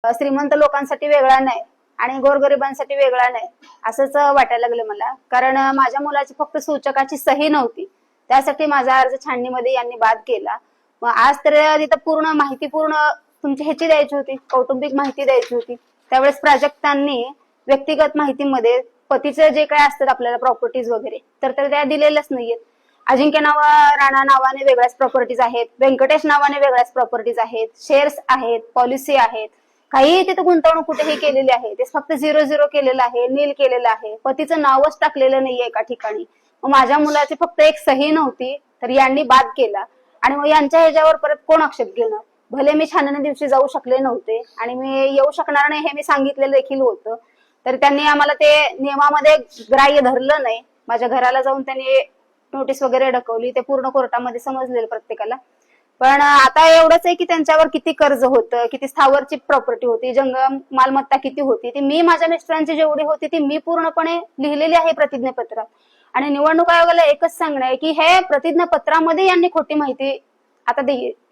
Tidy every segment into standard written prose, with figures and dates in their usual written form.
श्रीमंत लोकांसाठी वेगळा नाही आणि गोरगरिबांसाठी वेगळा नाही असंच वाटायला लागलं मला. कारण माझ्या मुलाची फक्त सूचकाची सही नव्हती, त्यासाठी माझा अर्ज छाननीमध्ये यांनी बाद केला. मग आज तर तिथं पूर्ण माहिती तुमची ह्याची द्यायची होती, कौटुंबिक माहिती द्यायची होती. त्यावेळेस प्राजक्तांनी व्यक्तिगत माहितीमध्ये पतीचे जे काय असतात आपल्याला प्रॉपर्टीज वगैरे तर त्या दिलेल्याच नाहीयेत. अजिंक्य राणा नावाने वेगळ्याच प्रॉपर्टीज आहेत, व्यंकटेश नावाने वेगळ्याच प्रॉपर्टीज आहेत, शेअर्स आहेत, पॉलिसी आहेत. काही तिथे गुंतवणूक कुठेही केलेली आहे, ते फक्त 0-0 केलेलं आहे, नील केलेलं आहे. पतीचं नावच टाकलेलं नाहीये एका ठिकाणी. मग माझ्या मुलाची फक्त एक सही नव्हती तर यांनी बाद केला. आणि मग यांच्या ह्याच्यावर परत कोण आक्षेप घेणार? भले मी छाननी दिवशी जाऊ शकले नव्हते आणि मी येऊ शकणार नाही हे मी सांगितलेलं देखील होतं, तर त्यांनी आम्हाला ते नियमामध्ये ग्राह्य धरलं नाही. माझ्या घराला जाऊन त्यांनी नोटीस वगैरे ढकवली, ते पूर्ण कोर्टामध्ये समजलेलं प्रत्येकाला. पण आता एवढंच आहे की त्यांच्यावर किती कर्ज होतं, किती स्थावरची प्रॉपर्टी होती, जंगम मालमत्ता किती होती, ती मी माझ्या मिस्टरांची जेवढी होती ती मी पूर्णपणे लिहिलेली आहे प्रतिज्ञापत्रात. आणि निवडणूक आयोगाला एकच सांगणं आहे की हे प्रतिज्ञापत्रामध्ये यांनी खोटी माहिती आता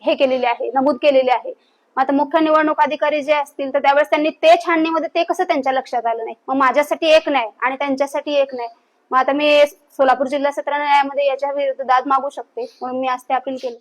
हे केलेली आहे, नमूद केलेली आहे. मग आता मुख्य निवडणूक अधिकारी जे असतील तर त्यावेळेस त्यांनी ते छाननीमध्ये ते कसं त्यांच्या लक्षात आलं नाही? मग माझ्यासाठी एक नाही आणि त्यांच्यासाठी एक नाही. मग आता मी सोलापूर जिल्हा सत्र न्यायालयामध्ये याच्या विरुद्ध दाद मागू शकते, म्हणून मी आज ते अपील केलं.